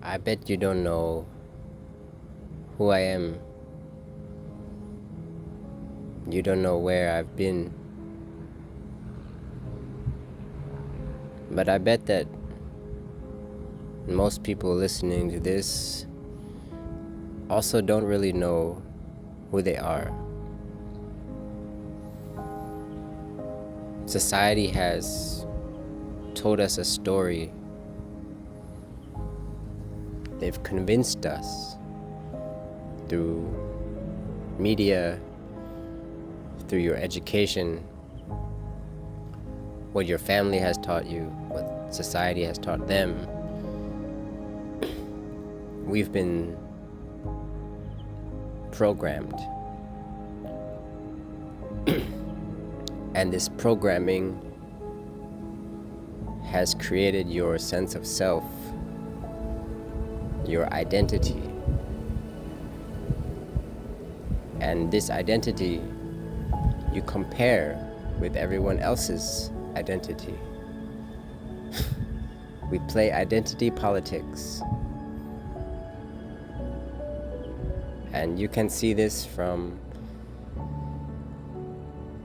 I bet you don't know who I am. You don't know where I've been. But I bet that most people listening to this also don't really know who they are. Society has told us a story. They've convinced us through media, through your education, what your family has taught you, what society has taught them. We've been programmed. And this programming has created your sense of self, your identity. And this identity you compare with everyone else's identity. We play identity politics. And you can see this from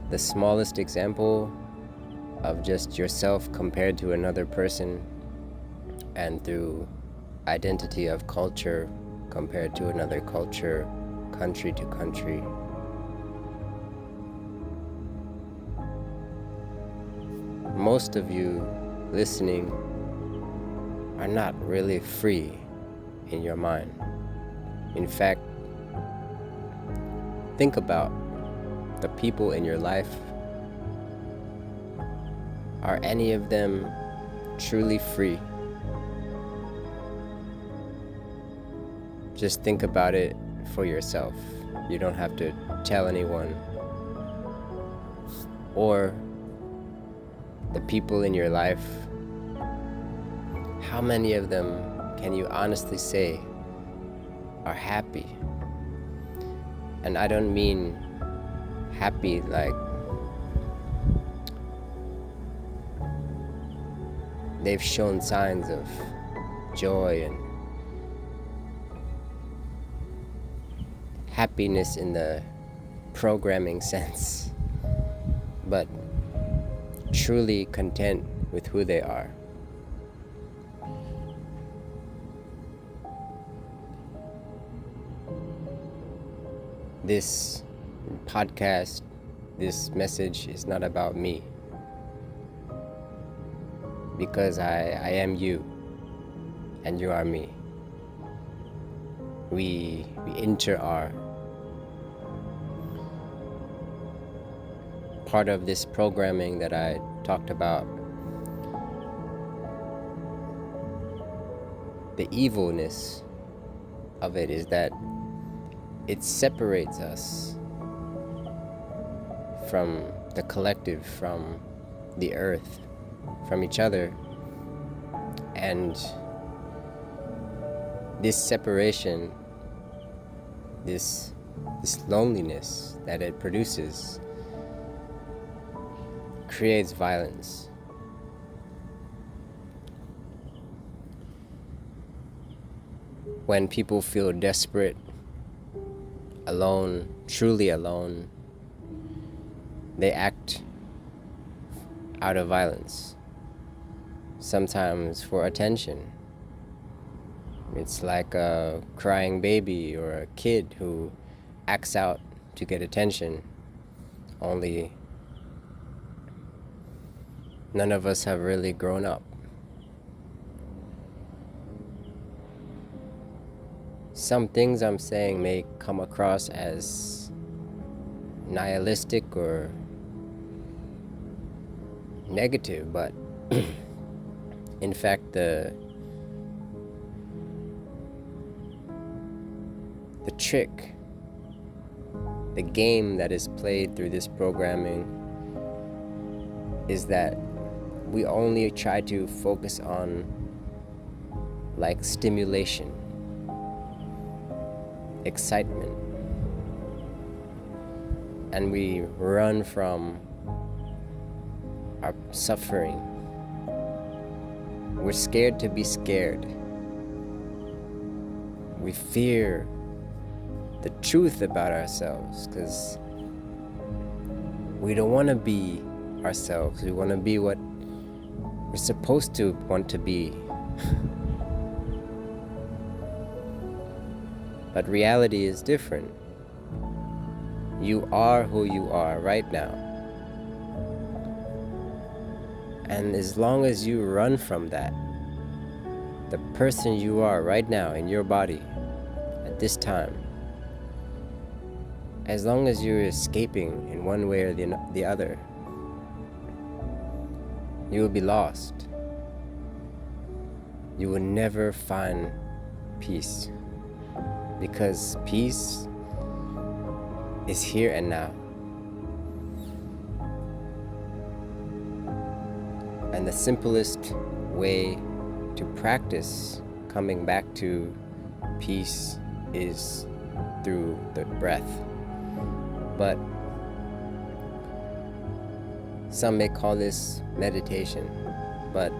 the smallest example of just yourself compared to another person, and through identity of culture compared to another culture, country to country. Most of you listening are not really free in your mind. In fact, think about the people in your life. Are any of them truly free? Just think about it for yourself. You don't have to tell anyone. Or the people in your life, how many of them can you honestly say are happy? And I don't mean happy like they've shown signs of joy and happiness in the programming sense, but truly content with who they are. This podcast, this message is not about me, because I am you and you are me. We are part of this programming that I talked about. The evilness of it is that it separates us from the collective, from the earth, from each other. And this separation, this loneliness that it produces, creates violence. When people feel desperate, alone, truly alone, they act out of violence, sometimes for attention. It's like a crying baby or a kid who acts out to get attention, only none of us have really grown up. Some things I'm saying may come across as nihilistic or negative, but in fact the trick, the game that is played through this programming is that we only try to focus on like stimulation, excitement, and we run from our suffering. We're scared to be scared. We fear the truth about ourselves because we don't want to be ourselves. We want to be what we're supposed to want to be. But reality is different. You are who you are right now. And as long as you run from that, the person you are right now in your body at this time, as long as you're escaping in one way or the other, you will be lost. You will never find peace, because peace is here and now. And the simplest way to practice coming back to peace is through the breath. But some may call this meditation, but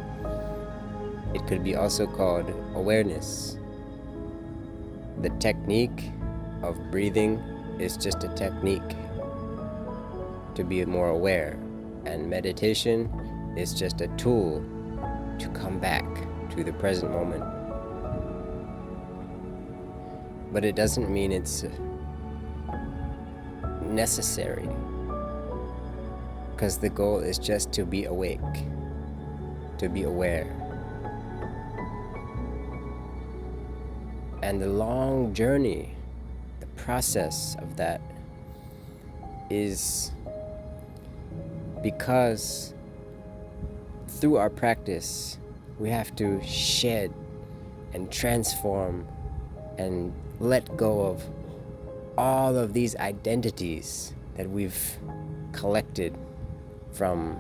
it could be also called awareness. The technique of breathing is just a technique to be more aware, and meditation is just a tool to come back to the present moment. But it doesn't mean it's necessary, because the goal is just to be awake, to be aware. And the long journey, the process of that, is because through our practice, we have to shed and transform and let go of all of these identities that we've collected from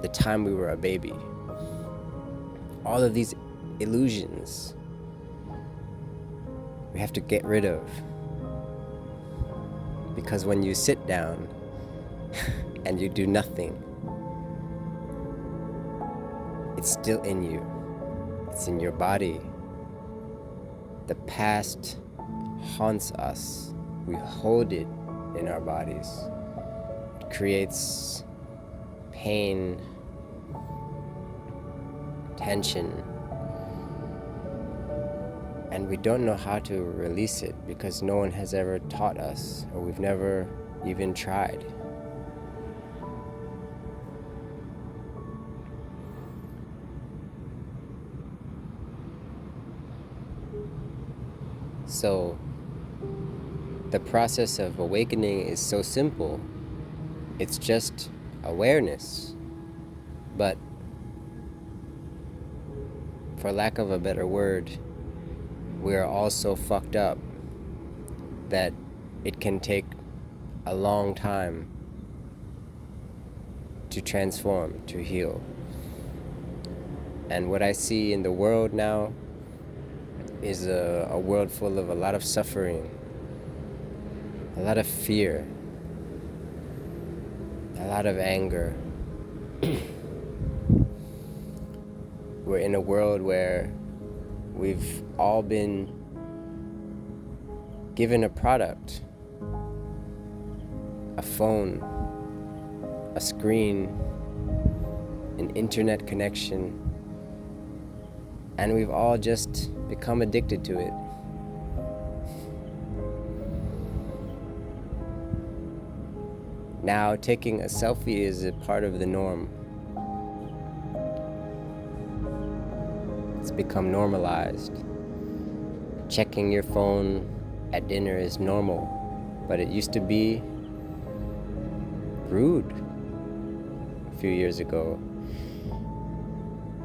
the time we were a baby. All of these illusions we have to get rid of. Because when you sit down and you do nothing, it's still in you. It's in your body. The past haunts us. We hold it in our bodies. It creates pain, tension, and we don't know how to release it because no one has ever taught us, or we've never even tried. So the process of awakening is so simple. It's just awareness. But for lack of a better word, we are all so fucked up that it can take a long time to transform, to heal. And what I see in the world now is a world full of a lot of suffering, a lot of fear, a lot of anger. We're in a world where we've all been given a product, a phone, a screen, an internet connection, and we've all just become addicted to it. Now, taking a selfie is a part of the norm. It's become normalized. Checking your phone at dinner is normal, but it used to be rude a few years ago.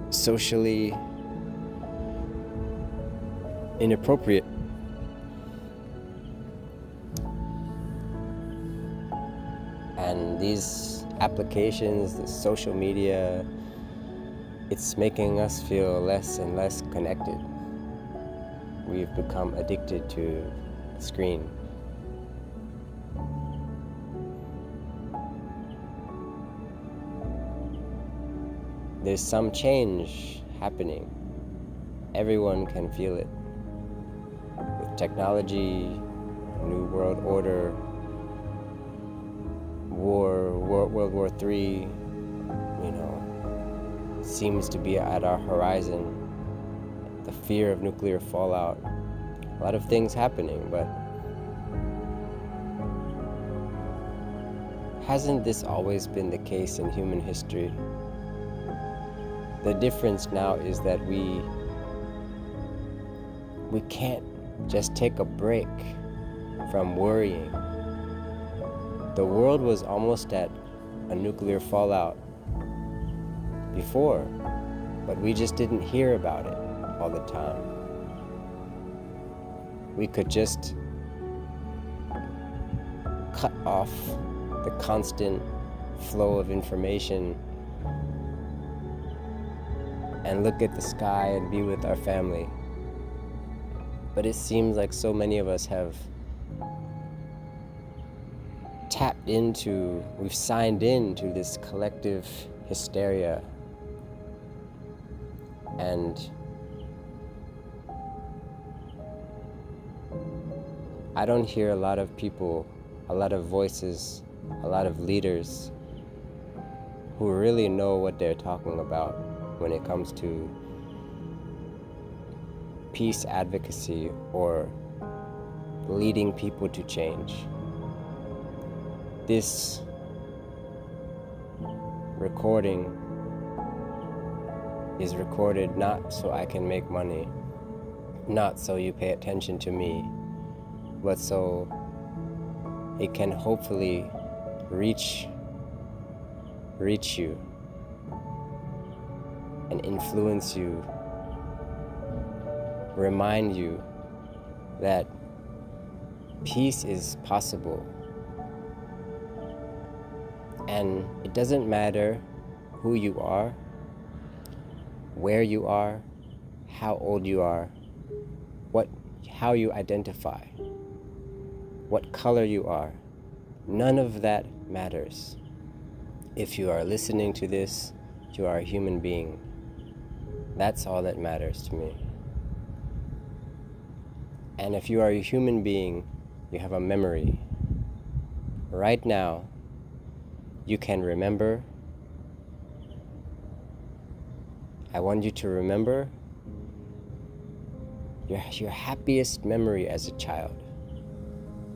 Socially inappropriate. And these applications, the social media, it's making us feel less and less connected. We've become addicted to the screen. There's some change happening. Everyone can feel it. with technology, New World Order, World War III, seems to be at our horizon. The fear of nuclear fallout, a lot of things happening, but hasn't this always been the case in human history? The difference now is that we can't just take a break from worrying. The world was almost at a nuclear fallout before, but we just didn't hear about it all the time. We could just cut off the constant flow of information and look at the sky and be with our family. But it seems like so many of us have we've signed into this collective hysteria, and I don't hear a lot of people, a lot of voices, a lot of leaders who really know what they're talking about when it comes to peace advocacy or leading people to change. This recording is recorded not so I can make money, not so you pay attention to me, but so it can hopefully reach you and influence you, remind you that peace is possible. And it doesn't matter who you are, where you are, how old you are, how you identify, what color you are. None of that matters. If you are listening to this, you are a human being. That's all that matters to me. And if you are a human being, you have a memory. Right now, you can remember. I want you to remember your happiest memory as a child.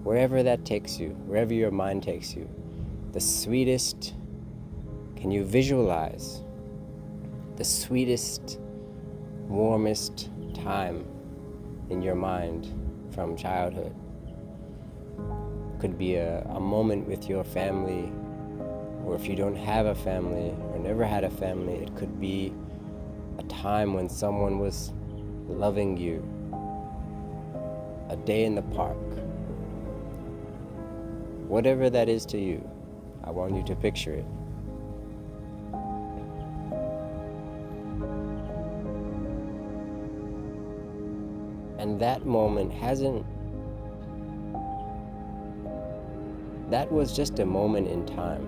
Wherever that takes you, wherever your mind takes you, the sweetest, can you visualize the sweetest, warmest time in your mind from childhood? Could be a moment with your family, or if you don't have a family or never had a family, it could be a time when someone was loving you, a day in the park. Whatever that is to you, I want you to picture it. And that moment that was just a moment in time.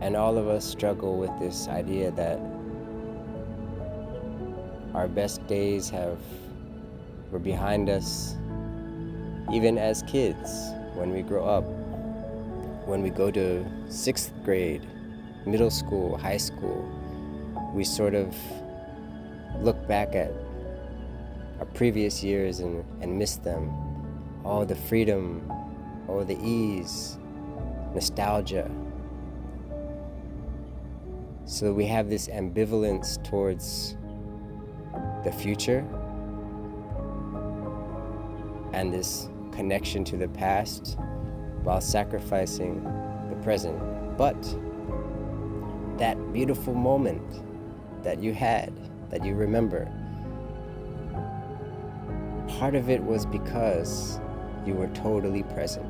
And all of us struggle with this idea that our best days were behind us, even as kids, when we grow up, when we go to 6th grade, middle school, high school, we sort of look back at our previous years and miss them. Oh, the freedom, oh, the ease, nostalgia. So we have this ambivalence towards the future and this connection to the past while sacrificing the present. But that beautiful moment that you had, that you remember, part of it was because you were totally present.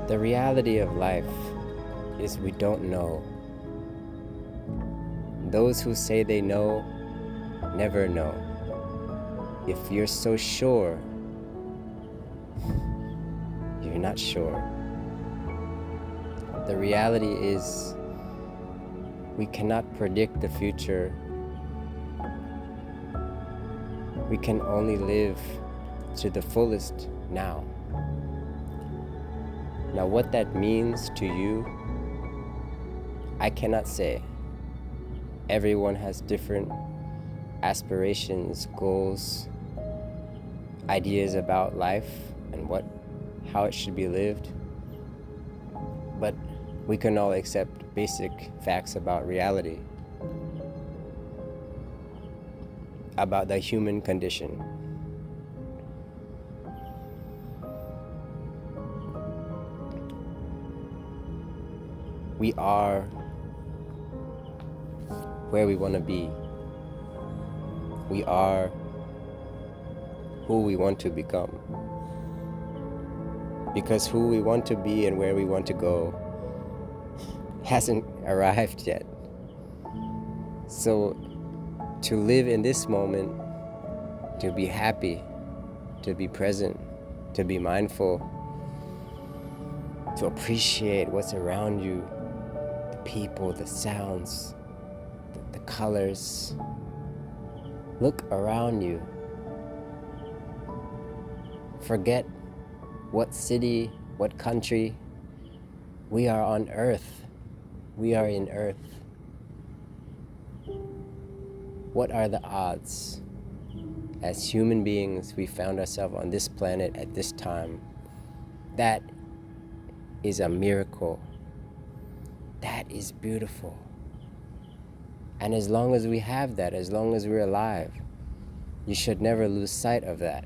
The reality of life is we don't know. Those who say they know never know. If you're so sure, you're not sure. The reality is We cannot predict the future. We can only live to the fullest now. Now, what that means to you, I cannot say. Everyone has different aspirations, goals, ideas about life and how it should be lived. But we can all accept basic facts about reality, about the human condition. We are where we want to be. We are who we want to become. Because who we want to be and where we want to go hasn't arrived yet. So to live in this moment, to be happy, to be present, to be mindful, to appreciate what's around you, the people, the sounds, the colors. Look around you. Forget what city, what country. We are on Earth. We are in Earth. What are the odds? As human beings, we found ourselves on this planet at this time. That is a miracle. That is beautiful. And as long as we have that, as long as we're alive, you should never lose sight of that.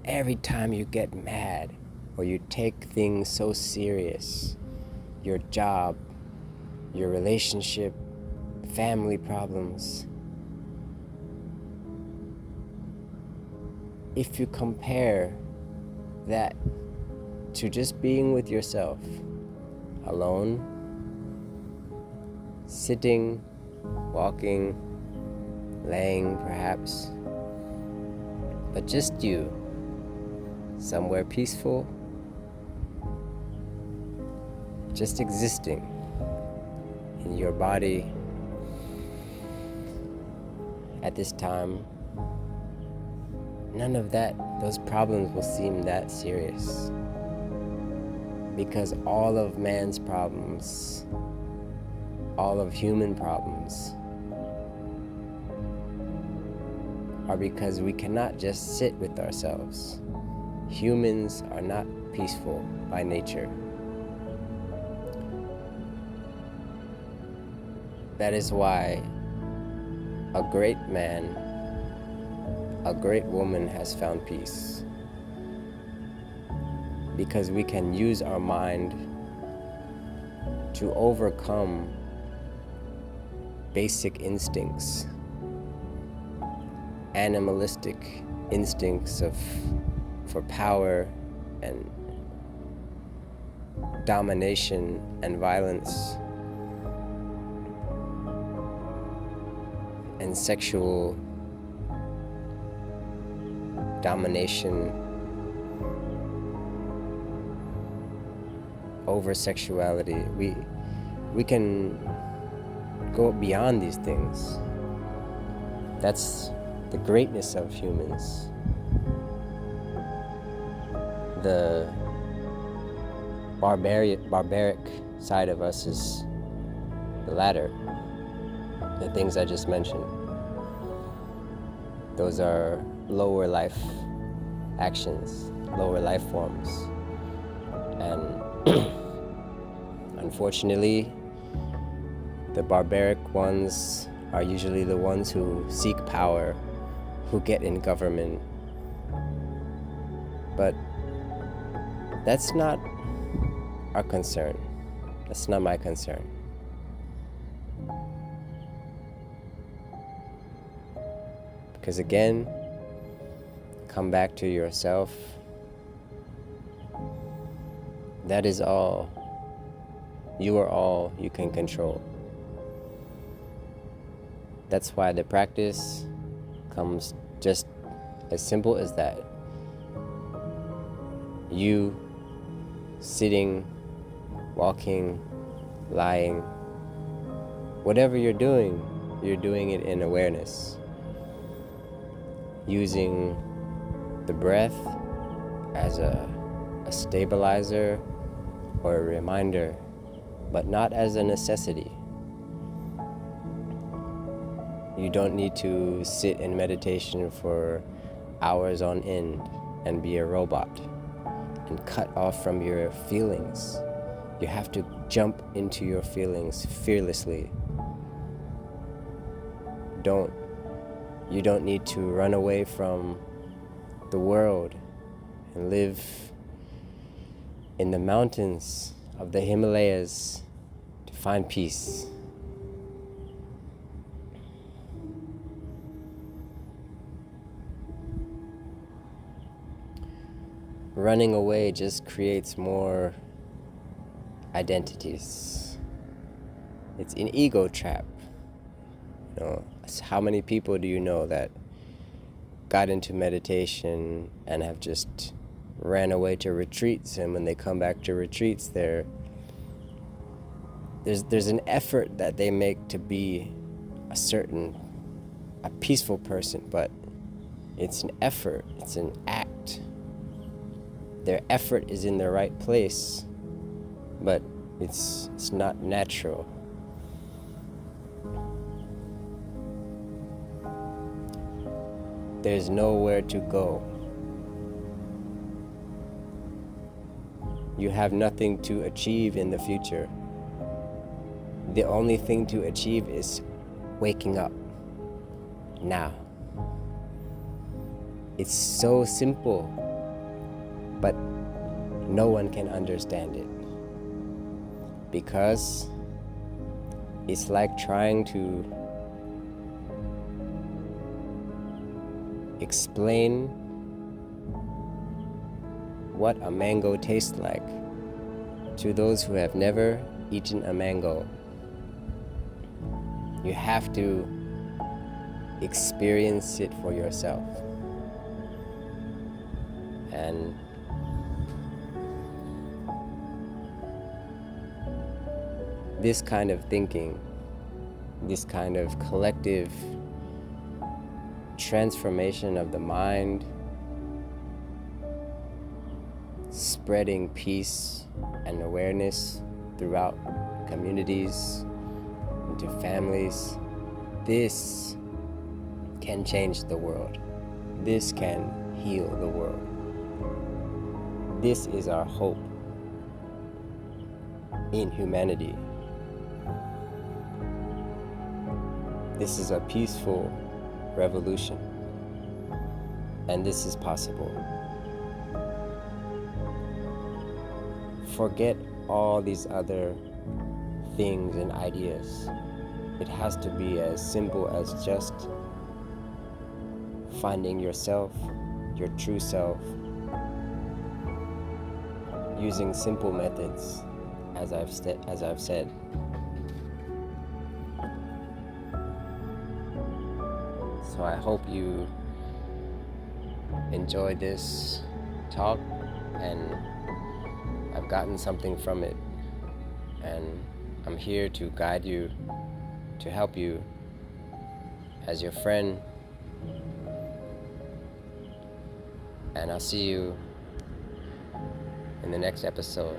Every time you get mad or you take things so serious, your job, your relationship, family problems, if you compare that to just being with yourself, alone, sitting, walking, laying perhaps, but just you, somewhere peaceful, just existing in your body at this time, none of those problems will seem that serious. Because all of man's problems, all of human problems, are because we cannot just sit with ourselves. Humans are not peaceful by nature. That is why a great man, a great woman has found peace. Because we can use our mind to overcome basic instincts, animalistic instincts for power and domination and violence and sexual domination, over sexuality. We can go beyond these things. That's the greatness of humans. The barbaric side of us is the latter, the things I just mentioned. Those are lower life actions, lower life forms. And unfortunately, the barbaric ones are usually the ones who seek power, who get in government. But that's not our concern. That's not my concern. Because again, come back to yourself. That is all. You are all you can control. That's why the practice comes just as simple as that. You sitting, walking, lying. Whatever you're doing it in awareness, using the breath as a stabilizer or a reminder, but not as a necessity. You don't need to sit in meditation for hours on end and be a robot and cut off from your feelings. You have to jump into your feelings fearlessly. You don't need to run away from the world and live in the mountains of the Himalayas to find peace. Running away just creates more identities. It's an ego trap. You know, how many people do you know that got into meditation and have just ran away to retreats, and when they come back to retreats, there's an effort that they make to be a peaceful person, but it's an effort, it's an act. Their effort is in the right place, but it's not natural. There's nowhere to go. You have nothing to achieve in the future. The only thing to achieve is waking up now. It's so simple, but no one can understand it, because it's like trying to explain what a mango tastes like to those who have never eaten a mango. You have to experience it for yourself. And this kind of thinking, this kind of collective transformation of the mind, spreading peace and awareness throughout communities, into families, this can change the world. This can heal the world. This is our hope in humanity. This is a peaceful revolution, and this is possible. Forget all these other things and ideas. It has to be as simple as just finding yourself, your true self, using simple methods, as I've said. So I hope you enjoyed this talk, and I've gotten something from it, and I'm here to guide you, to help you as your friend, and I'll see you in the next episode.